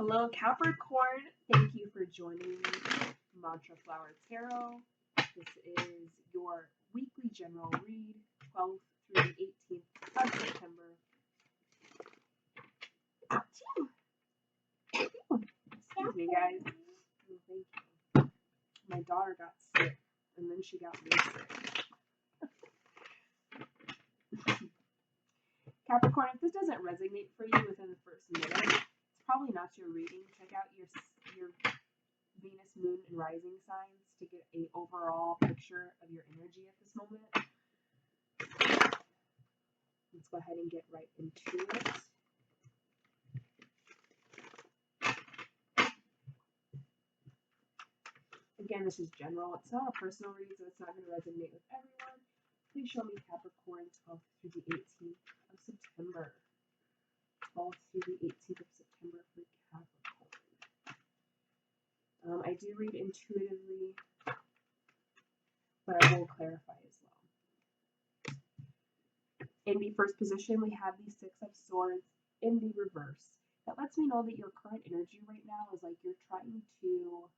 Hello, Capricorn. Thank you for joining Mantra Flower Tarot. This is your weekly general read, 12th through the 18th of September. Excuse me, guys. Oh, thank you. My daughter got sick, and then she got me sick. Capricorn, if this doesn't resonate for you within the first minute, it's probably not your reading. Check out your Venus, Moon, and Rising signs to get an overall picture of your energy at this moment. Let's go ahead and get right into it. Again, this is general. It's not a personal read, so it's not going to resonate with everyone. Please show me Capricorn 12th through the 18th of September. 12th through the 18th of September for Capricorn. I do read intuitively, but I will clarify as well. In the first position, we have the Six of Swords in the reverse. That lets me know that your current energy right now is like you're trying to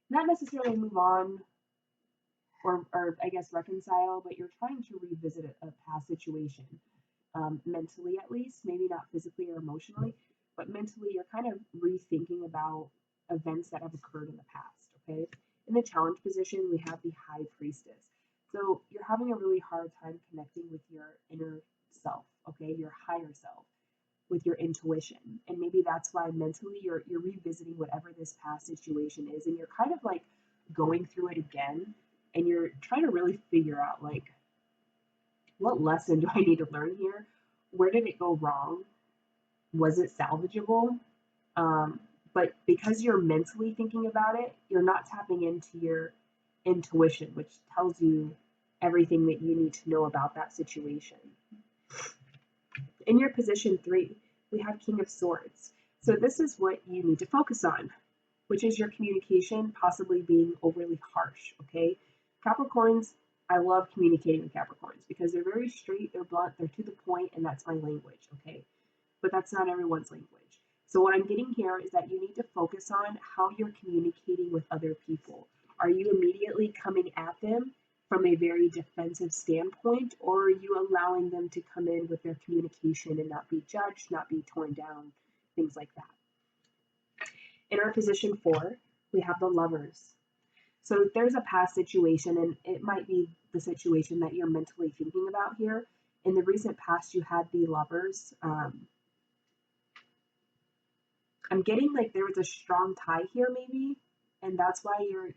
not necessarily move on or I guess reconcile, but you're trying to revisit a past situation, mentally at least, maybe not physically or emotionally, but mentally you're kind of rethinking about events that have occurred in the past, okay? In the challenge position, we have the High Priestess. So you're having a really hard time connecting with your inner self, okay? Your higher self, with your intuition. And maybe that's why mentally you're revisiting whatever this past situation is, and you're kind of like going through it again, and you're trying to really figure out like, what lesson do I need to learn here? Where did it go wrong? Was it salvageable? But because you're mentally thinking about it, you're not tapping into your intuition, which tells you everything that you need to know about that situation. In your position 3, we have King of Swords. So this is what you need to focus on, which is your communication possibly being overly harsh, okay? Capricorns, I love communicating with Capricorns because they're very straight, they're blunt, they're to the point, and that's my language, okay? But that's not everyone's language. So what I'm getting here is that you need to focus on how you're communicating with other people. Are you immediately coming at them from a very defensive standpoint, or are you allowing them to come in with their communication and not be judged, not be torn down, things like that? In our position 4, we have the Lovers. So there's a past situation, and it might be the situation that you're mentally thinking about here. In the recent past, you had the Lovers. I'm getting like there was a strong tie here, maybe, and that's why you're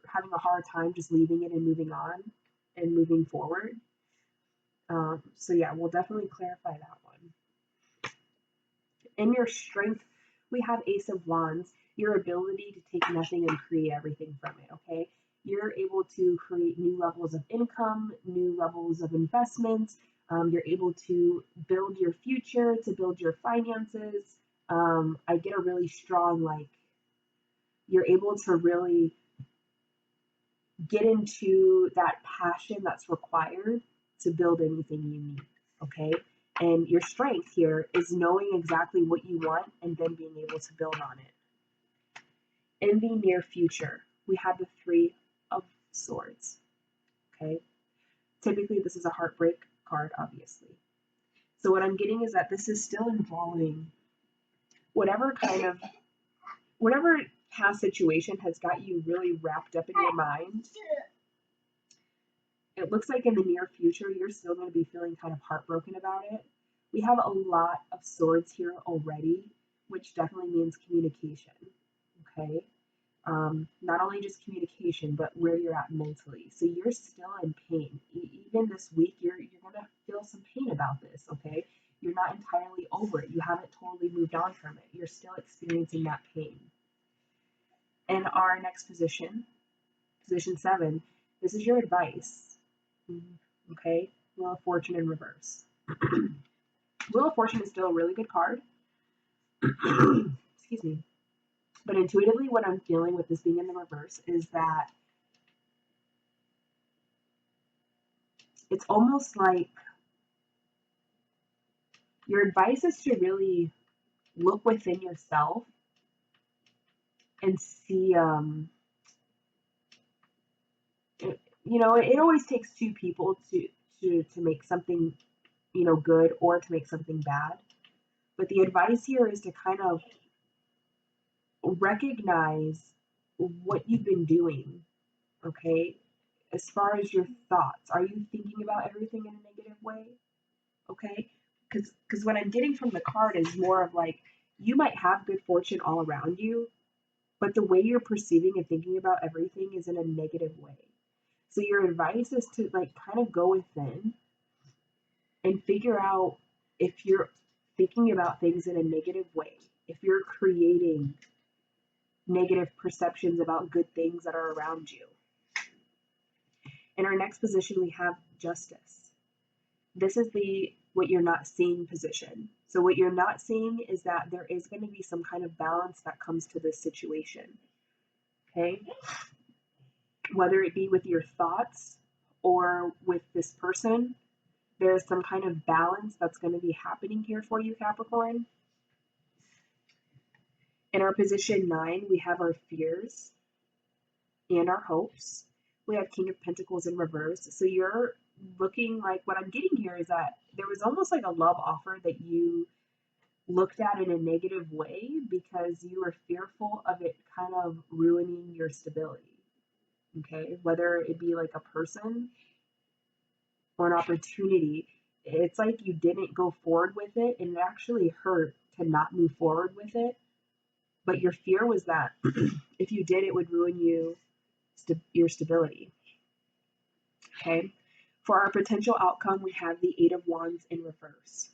having a hard time just leaving it and moving on and moving forward. So yeah, we'll definitely clarify that one. In your strength, we have Ace of Wands, your ability to take nothing and create everything from it, okay? You're able to create new levels of income, new levels of investments. You're able to build your future, to build your finances. I get a really strong, like, you're able to really get into that passion that's required to build anything you need, okay? And your strength here is knowing exactly what you want and then being able to build on it. In the near future, we have the Three of Swords, okay? Typically, this is a heartbreak card, obviously. So what I'm getting is that this is still involving whatever past situation has got you really wrapped up in your mind. It looks like in the near future, you're still going to be feeling kind of heartbroken about it. We have a lot of swords here already, which definitely means communication, okay? Not only just communication, but where you're at mentally. So you're still in pain. Even this week, you're going to feel some pain about this, okay? You're not entirely over it. You haven't totally moved on from it. You're still experiencing that pain. In our next position, position 7, this is your advice, okay? Wheel of Fortune in reverse. Wheel of Fortune is still a really good card. Excuse me. But intuitively, what I'm feeling with this being in the reverse is that it's almost like Your advice is to really look within yourself and see, it always takes two people to make something, good or to make something bad. But the advice here is to kind of recognize what you've been doing, okay? As far as your thoughts, are you thinking about everything in a negative way? Okay? Because what I'm getting from the card is more of like you might have good fortune all around you, but the way you're perceiving and thinking about everything is in a negative way. So your advice is to like kind of go within and figure out if you're thinking about things in a negative way, if you're creating negative perceptions about good things that are around you. In our next position, we have justice. This is the what you're not seeing position. So what you're not seeing is that there is going to be some kind of balance that comes to this situation. Okay? Whether it be with your thoughts or with this person, there's some kind of balance that's going to be happening here for you, Capricorn. In our position 9, we have our fears and our hopes. We have King of Pentacles in reverse. So you're looking like, what I'm getting here is that there was almost like a love offer that you looked at in a negative way because you were fearful of it kind of ruining your stability. Okay, whether it be like a person or an opportunity, it's like you didn't go forward with it, and it actually hurt to not move forward with it. But your fear was that if you did, it would ruin your stability. Okay, for our potential outcome, we have the Eight of Wands in reverse.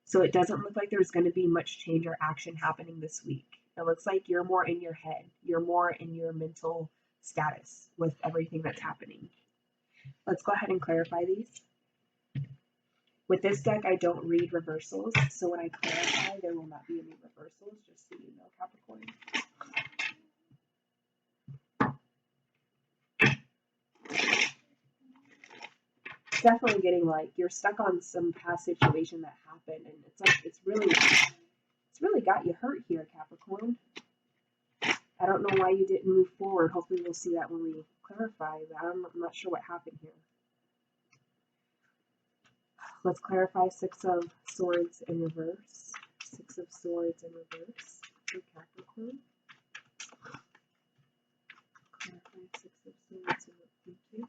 So it doesn't look like there's going to be much change or action happening this week. It looks like you're more in your head. You're more in your mental status with everything that's happening. Let's go ahead and clarify these. With this deck, I don't read reversals. So when I clarify, there will not be any reversals, just so you know, Capricorn. Definitely getting like you're stuck on some past situation that happened, and it's like it's really got you hurt here, Capricorn. I don't know why you didn't move forward. Hopefully we'll see that when we clarify, but I'm not sure what happened here. Let's clarify Six of Swords in reverse. Six of Swords in reverse for Capricorn. Clarify Six of Swords in reverse. Thank you.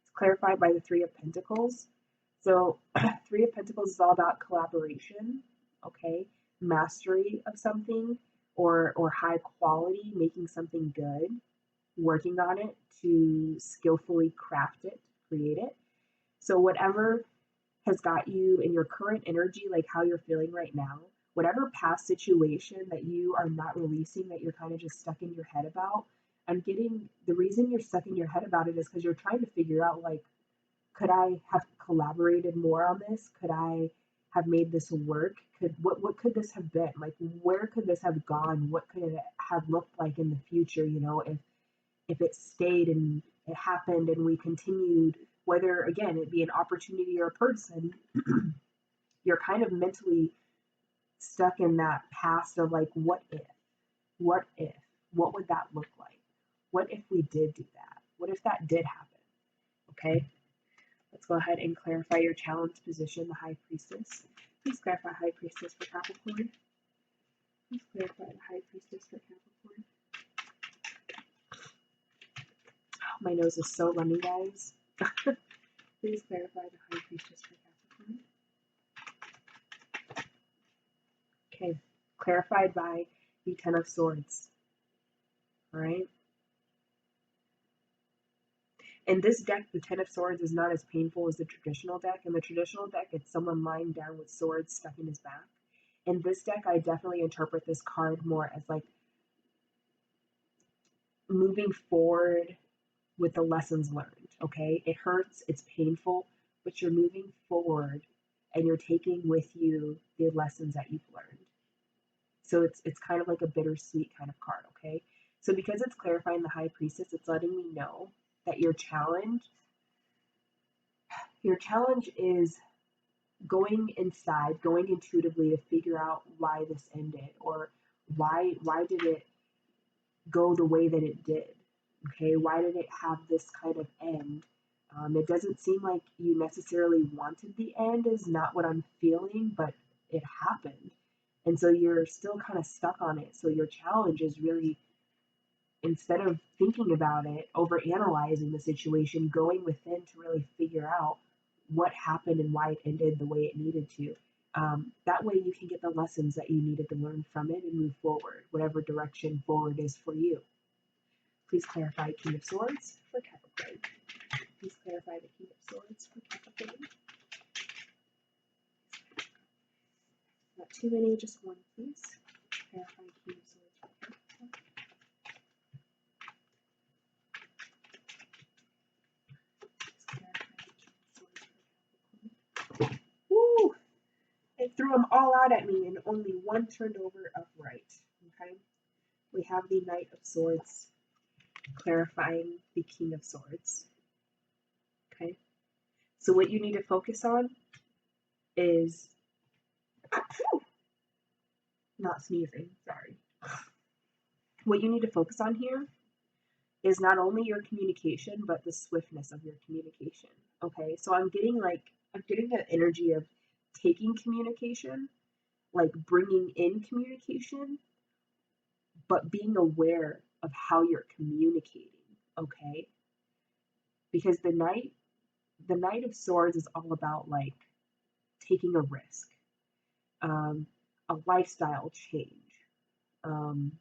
It's clarified by the Three of Pentacles. So Three of Pentacles is all about collaboration, okay? Mastery of something or high quality, making something good, working on it to skillfully craft it, create it. So whatever has got you in your current energy, like how you're feeling right now, whatever past situation that you are not releasing, that you're kind of just stuck in your head about, I'm getting the reason you're stuck in your head about it is because you're trying to figure out, like, could I have collaborated more on this? Could I have made this work? What could this have been? Like, where could this have gone? What could it have looked like in the future, if it stayed and it happened and we continued, whether, again, it be an opportunity or a person, you're kind of mentally stuck in that past of like, what if? What if? What would that look like? What if we did do that? What if that did happen? Okay, let's go ahead and clarify your challenge position, the High Priestess. Please clarify High Priestess for Capricorn. Please clarify the High Priestess for Capricorn. Oh, my nose is so running, guys. Please clarify the High Priestess for Capricorn. Okay, clarified by the Ten of Swords. All right. In this deck, the Ten of Swords is not as painful as the traditional deck. In the traditional deck, it's someone lying down with swords stuck in his back. In this deck, I definitely interpret this card more as like moving forward with the lessons learned, okay? It hurts, it's painful, but you're moving forward and you're taking with you the lessons that you've learned. So it's kind of like a bittersweet kind of card, okay? So because it's clarifying the High Priestess, it's letting me know that your challenge is going inside, going intuitively to figure out why this ended, or why did it go the way that it did. Okay, why did it have this kind of end? It doesn't seem like you necessarily wanted the end, is not what I'm feeling, but it happened. And so you're still kind of stuck on it. So your challenge is really, instead of thinking about it, over analyzing the situation, going within to really figure out what happened and why it ended the way it needed to. That way you can get the lessons that you needed to learn from it and move forward, whatever direction forward is for you. Please clarify King of Swords for Capricorn. Please clarify the King of Swords for Capricorn. Not too many, just one, please. Clarify King of Swords for Capricorn. Please clarify the King of Swords for Capricorn. Woo! It threw them all out at me and only one turned over upright. Okay? We have the Knight of Swords clarifying the King of Swords. Okay? So what you need to focus on is not sneezing, sorry. What you need to focus on here is not only your communication, but the swiftness of your communication. Okay? So I'm getting the energy of taking communication, like bringing in communication, but being aware of how you're communicating. Okay? Because the Knight of Swords is all about like taking a risk, a lifestyle change, and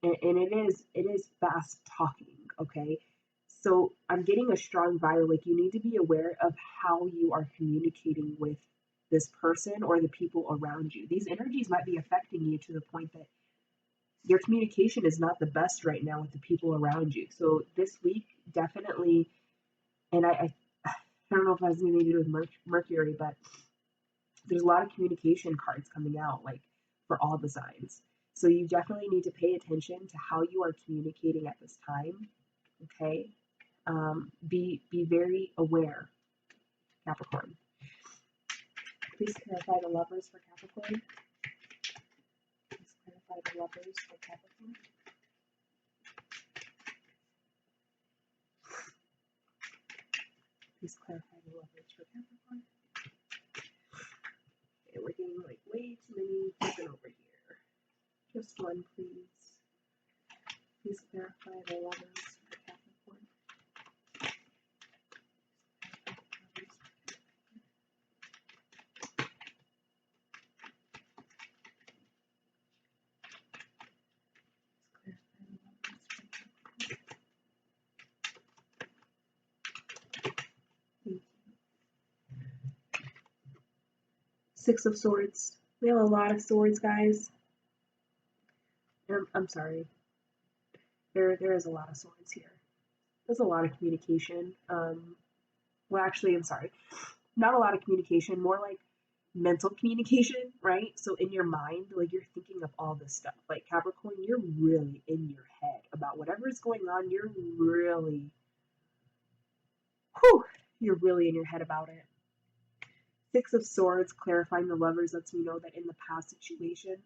it is fast talking. Okay, so I'm getting a strong vibe, like you need to be aware of how you are communicating with this person or the people around you. These energies might be affecting you to the point that your communication is not the best right now with the people around you. So this week, definitely, and I don't know if it has anything to do with Mercury, but there's a lot of communication cards coming out, like for all the signs. So you definitely need to pay attention to how you are communicating at this time. Okay, be very aware, Capricorn. Please clarify the Lovers for Capricorn. Please clarify the Lovers for Capricorn. Please clarify the Lovers for Capricorn. Okay, we're getting like way too many flipping over here. Just one, please. Please clarify the Lovers for Capricorn. Six of Swords. We have a lot of swords, guys. I'm sorry. There is a lot of swords here. There's a lot of communication. Well, actually, I'm sorry. Not a lot of communication, more like mental communication, right? So in your mind, like you're thinking of all this stuff. Like Capricorn, you're really in your head about whatever is going on. You're really in your head about it. Six of Swords, clarifying the Lovers, lets me know that in the past situation,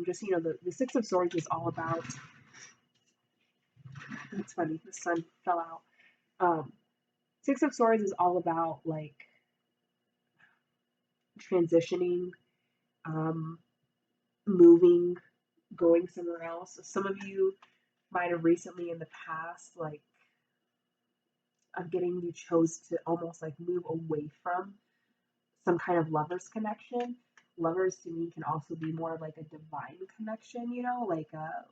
just, you know, the Six of Swords is all about, it's funny, the sun fell out. Six of Swords is all about, like, transitioning, moving, going somewhere else. So some of you might have recently in the past, like, I'm getting you chose to almost, like, move away from some kind of lover's connection. Lovers to me can also be more like a divine connection, you know, like a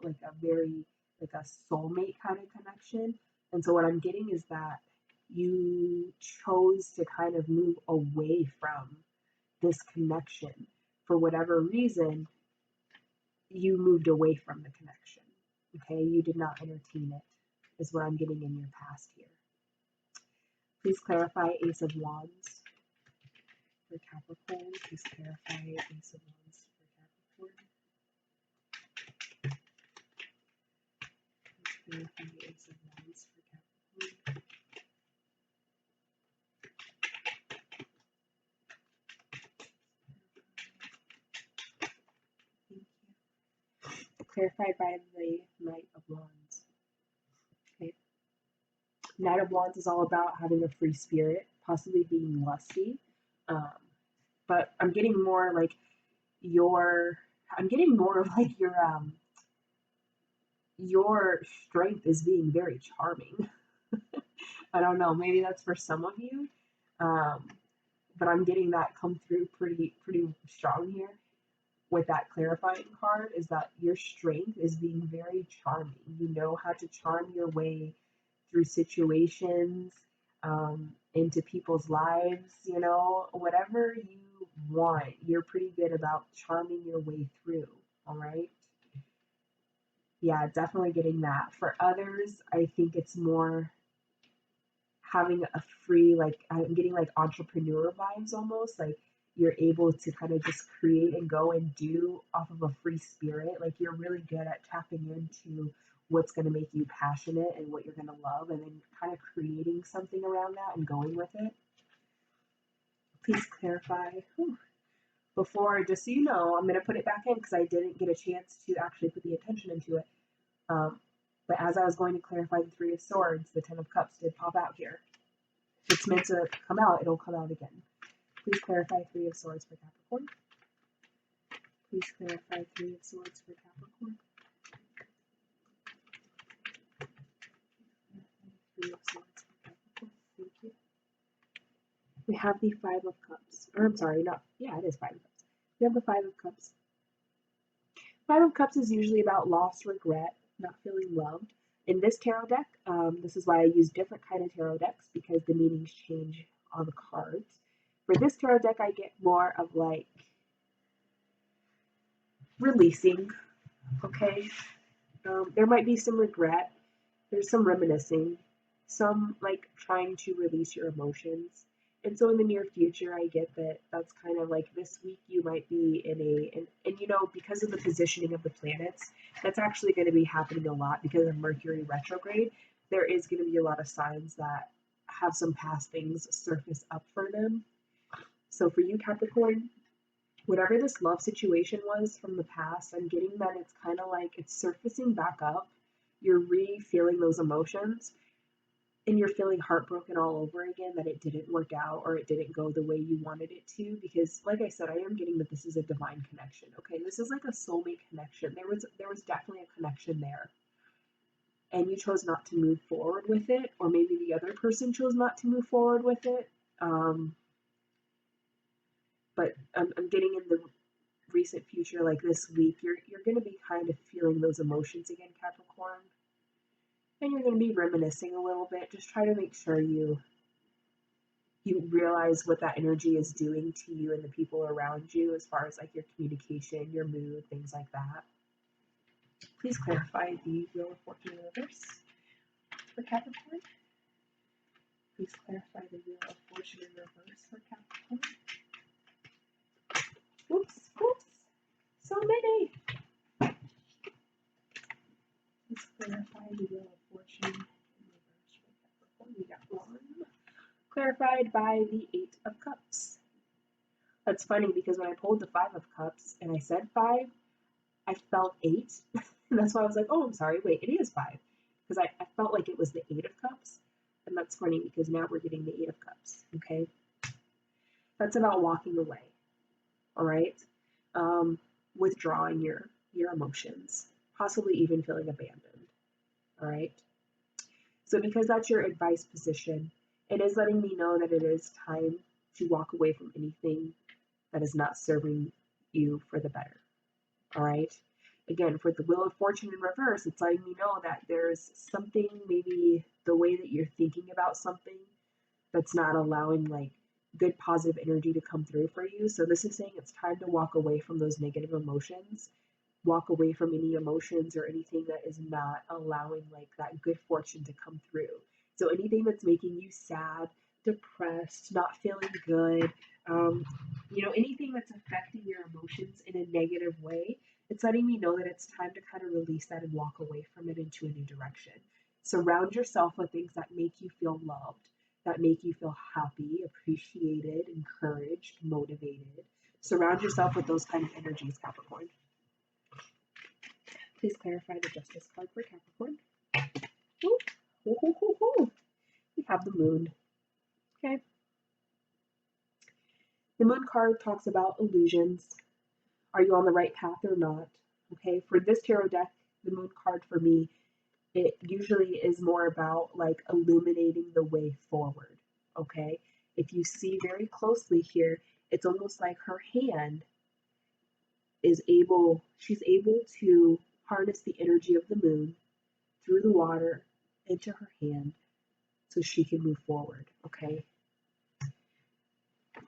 very like a soulmate kind of connection. And so what I'm getting is that you chose to kind of move away from this connection for whatever reason. You moved away from the connection. Okay, you did not entertain it, is what I'm getting in your past here. Please clarify Ace of Wands for Capricorn. Please clarify Ace of Wands for Capricorn. Please clarify Ace of Wands for Capricorn. clarified by the Knight of Wands. Okay. Knight of Wands is all about having a free spirit, possibly being lusty. Um, but I'm getting more like I'm getting more of like your strength is being very charming. I don't know, maybe that's for some of you. Um, but I'm getting that come through pretty strong here with that clarifying card, is that your strength is being very charming. You know how to charm your way through situations, into people's lives, you know, whatever you want, you're pretty good about charming your way through. All right. Yeah, definitely getting that. For others, I think it's more having a free, like, I'm getting like entrepreneur vibes almost, like you're able to kind of just create and go and do off of a free spirit. Like you're really good at tapping into what's going to make you passionate and what you're going to love, and then kind of creating something around that and going with it. Please clarify. Whew. Before, just so you know, I'm going to put it back in because I didn't get a chance to actually put the attention into it. But as I was going to clarify the Three of Swords, the Ten of Cups did pop out here. If it's meant to come out, it'll come out again. Please clarify Three of Swords for Capricorn. Please clarify Three of Swords for Capricorn. Three of Swords for Capricorn. Thank you. We have the Five of Cups. Or I'm sorry, not, yeah, it is Five of Cups. We have the Five of Cups. Five of Cups is usually about loss, regret, not feeling loved. In this tarot deck, this is why I use different kind of tarot decks, because the meanings change on the cards. For this tarot deck, I get more of like releasing, okay? There might be some regret, there's some reminiscing, some like trying to release your emotions. And so in the near future, I get that that's kind of like this week you might be in and you know, because of the positioning of the planets, that's actually going to be happening a lot because of Mercury retrograde. There is going to be a lot of signs that have some past things surface up for them. So for you, Capricorn, whatever this love situation was from the past, I'm getting that it's kind of like it's surfacing back up. You're re-feeling those emotions, and you're feeling heartbroken all over again that it didn't work out or it didn't go the way you wanted it to. Because, like I said, I am getting that this is a divine connection. Okay, this is like a soulmate connection. There was definitely a connection there, and you chose not to move forward with it, or maybe the other person chose not to move forward with it. But I'm getting in the recent future, like this week, you're going to be kind of feeling those emotions again, Capricorn. And you're going to be reminiscing a little bit. Just try to make sure you realize what that energy is doing to you and the people around you, as far as like your communication, your mood, things like that. Please clarify the Wheel of Fortune in reverse for Capricorn. Please clarify the Wheel of Fortune in reverse for Capricorn. Oops, so many. Please clarify the Wheel of Fortune in reverse for Capricorn. We got one. Clarified by the Eight of Cups. That's funny because when I pulled the Five of Cups and I said 5, I felt 8. And that's why I was like, oh, I'm sorry, wait, it is 5. Because I felt like it was the Eight of Cups. And that's funny because now we're getting the Eight of Cups, okay? That's about walking away, all right? Withdrawing your emotions, possibly even feeling abandoned, all right? So because that's your advice position, it is letting me know that it is time to walk away from anything that is not serving you for the better. All right. Again, for the Wheel of Fortune in reverse, it's letting me know that there's something, maybe the way that you're thinking about something, that's not allowing like good positive energy to come through for you. So this is saying it's time to walk away from those negative emotions, walk away from any emotions or anything that is not allowing like that good fortune to come through. So anything that's making you sad, depressed, not feeling good, you know, anything that's affecting your emotions in a negative way, it's letting me know that it's time to kind of release that and walk away from it into a new direction. Surround yourself with things that make you feel loved, that make you feel happy, appreciated, encouraged, motivated. Surround yourself with those kind of energies, Capricorn. Please clarify the Justice card for Capricorn. Ooh. Ooh, ooh, ooh, ooh. We have the Moon. Okay. The Moon card talks about illusions. Are you on the right path or not? Okay. For this tarot deck, the Moon card for me, it usually is more about like illuminating the way forward. Okay. If you see very closely here, it's almost like her hand she's able to harness the energy of the moon through the water into her hand so she can move forward. Okay.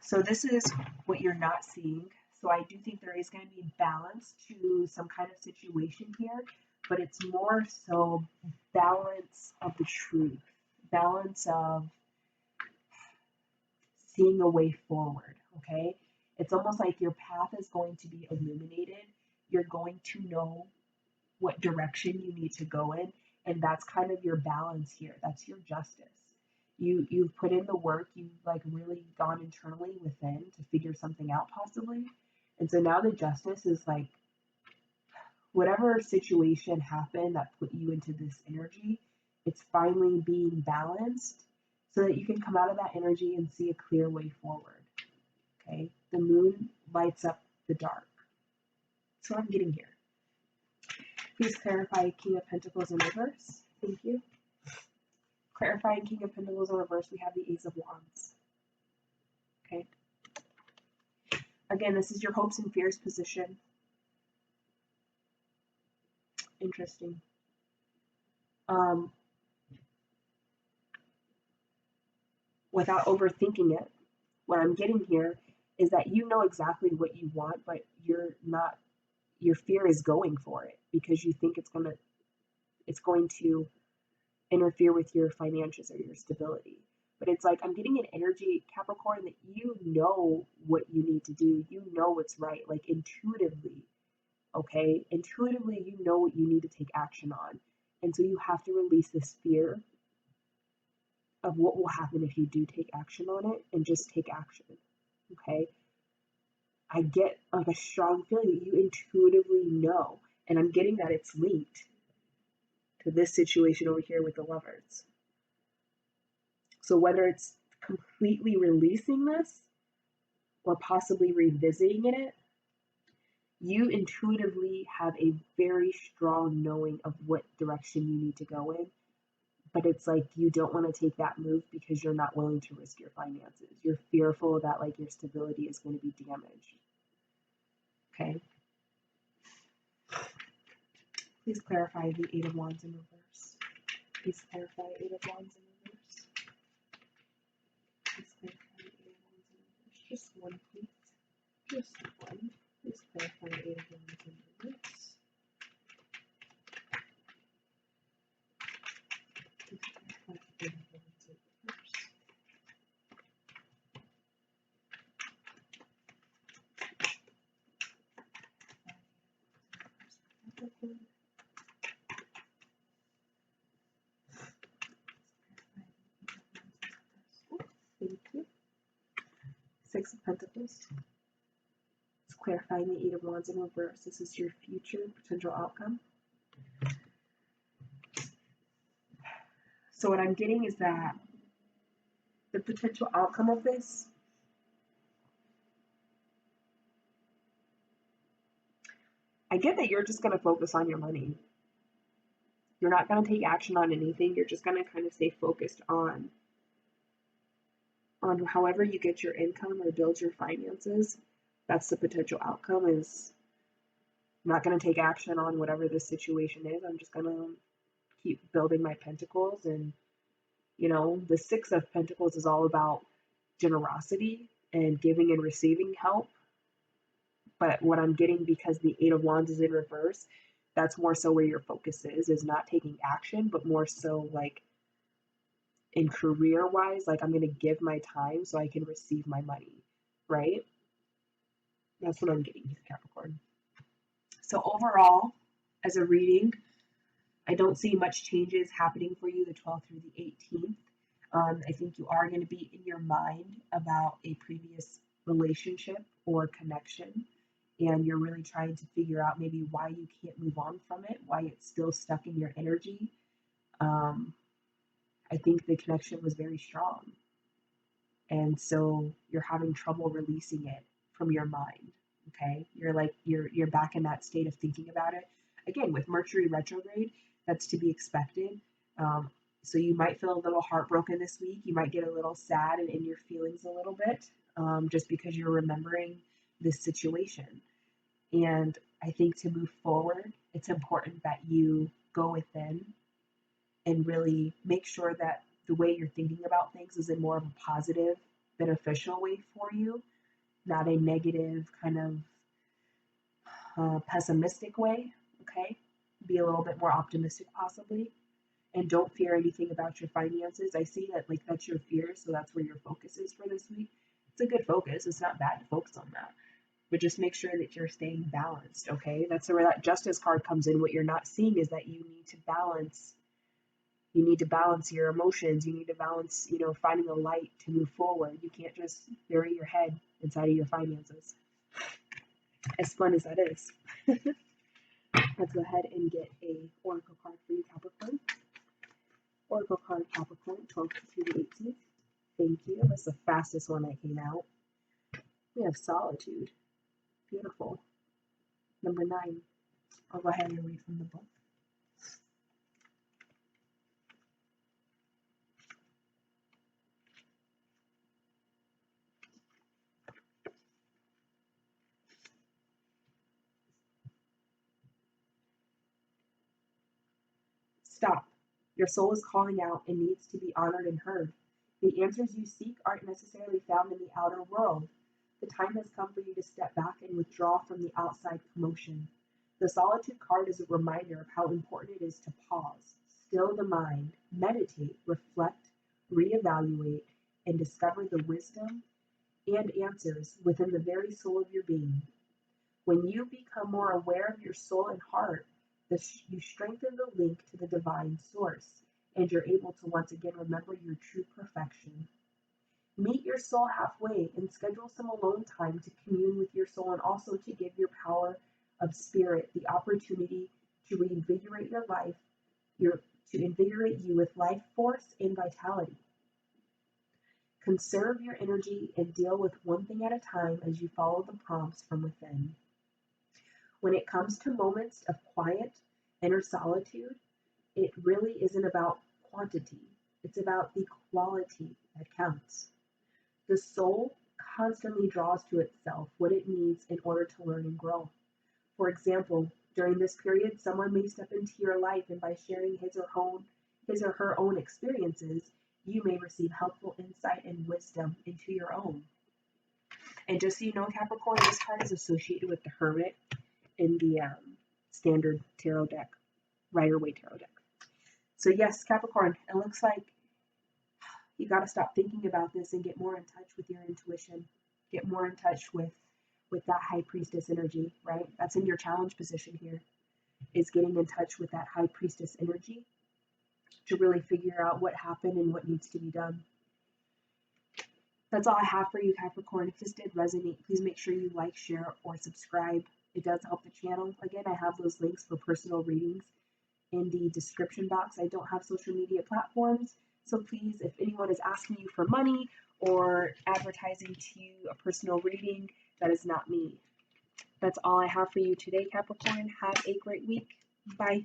So this is what you're not seeing. So I do think there is going to be balance to some kind of situation here, but it's more so balance of the truth, balance of seeing a way forward. Okay. It's almost like your path is going to be illuminated. You're going to know what direction you need to go in, and that's kind of your balance here. That's your justice. You've put in the work. You've like really gone internally within to figure something out possibly, and so now the justice is like whatever situation happened that put you into this energy, it's finally being balanced so that you can come out of that energy and see a clear way forward. Okay, the moon lights up the dark. That's what I'm getting here. Please clarify King of Pentacles in reverse. Thank you. Clarifying King of Pentacles in reverse, we have the Ace of Wands. Okay. Again, this is your hopes and fears position. Interesting. Without overthinking it, what I'm getting here is that you know exactly what you want, but your fear is going for it because you think it's going to interfere with your finances or your stability. But it's like I'm getting an energy, Capricorn, that you know what you need to do. You know what's right, like intuitively. Okay? Intuitively, you know what you need to take action on. And so you have to release this fear of what will happen if you do take action on it and just take action. Okay? I get like a strong feeling that you intuitively know. And I'm getting that it's linked to this situation over here with the Lovers. So whether it's completely releasing this or possibly revisiting it, you intuitively have a very strong knowing of what direction you need to go in. But it's like you don't want to take that move because you're not willing to risk your finances. You're fearful that like your stability is going to be damaged. Okay. Please clarify the Eight of Wands in reverse. Please clarify Eight of Wands in reverse. Please clarify Eight of Wands in reverse. Just one, please. Just one. Please clarify Eight of Wands in reverse. Please clarify Eight of Wands in reverse. Thank you. Six of Pentacles. It's clarifying the Eight of Wands in reverse. This is your future potential outcome. So what I'm getting is that the potential outcome of this I get that you're just going to focus on your money. You're not going to take action on anything. You're just going to kind of stay focused on however you get your income or build your finances. That's the potential outcome. Is I'm not going to take action on whatever this situation is. I'm just going to keep building my pentacles. And, you know, the Six of Pentacles is all about generosity and giving and receiving help. But what I'm getting, because the Eight of Wands is in reverse, that's more so where your focus is not taking action, but more so like in career wise, like I'm going to give my time so I can receive my money, right? That's what I'm getting here, Capricorn. So overall, as a reading, I don't see much changes happening for you the 12th through the 18th. I think you are going to be in your mind about a previous relationship or connection. and you're really trying to figure out maybe why you can't move on from it, why it's still stuck in your energy. I think the connection was very strong. And so you're having trouble releasing it from your mind. Okay. You're like, you're back in that state of thinking about it. Again, with Mercury retrograde, that's to be expected. So you might feel a little heartbroken this week. You might get a little sad and in your feelings a little bit, just because you're remembering this situation. And I think to move forward, it's important that you go within and really make sure that the way you're thinking about things is in more of a positive, beneficial way for you, not a negative kind of pessimistic way. Okay, be a little bit more optimistic possibly, and don't fear anything about your finances. I see that like that's your fear, so that's where your focus is for this week. It's a good focus. It's not bad to focus on that, but just make sure that you're staying balanced. Okay, that's where that Justice card comes in. What you're not seeing is that you need to balance. You need to balance your emotions. You need to balance, finding a light to move forward. You can't just bury your head inside of your finances, as fun as that is. Let's go ahead and get a oracle card for you, Capricorn. Oracle card, Capricorn, 12th through the 18th. Thank you. That's the fastest one that came out. We have Solitude. Beautiful. Number 9. I'll go ahead and read from the book. Stop. Your soul is calling out and needs to be honored and heard. The answers you seek aren't necessarily found in the outer world. The time has come for you to step back and withdraw from the outside commotion. The Solitude card is a reminder of how important it is to pause, still the mind, meditate, reflect, reevaluate, and discover the wisdom and answers within the very soul of your being. When you become more aware of your soul and heart, you strengthen the link to the divine source, and you're able to once again remember your true perfection. Meet your soul halfway and schedule some alone time to commune with your soul and also to give your power of spirit the opportunity to reinvigorate your life, to invigorate you with life force and vitality. Conserve your energy and deal with one thing at a time as you follow the prompts from within. When it comes to moments of quiet, inner solitude, it really isn't about quantity. It's about the quality that counts. The soul constantly draws to itself what it needs in order to learn and grow. For example, during this period, someone may step into your life, and by sharing his or her own experiences, you may receive helpful insight and wisdom into your own. And just so you know, Capricorn, this card is associated with the Hermit in the standard tarot deck, Rider-Waite tarot deck. So yes, Capricorn, it looks like you got to stop thinking about this and get more in touch with your intuition. Get more in touch with that High Priestess energy, right? That's in your challenge position here, is getting in touch with that High Priestess energy to really figure out what happened and what needs to be done. That's all I have for you, Capricorn. If this did resonate, please make sure you like, share, or subscribe. It does help the channel. Again, I have those links for personal readings in the description box. I don't have social media platforms, so please, if anyone is asking you for money or advertising to you a personal reading, that is not me. That's all I have for you today, Capricorn. Have a great week. Bye.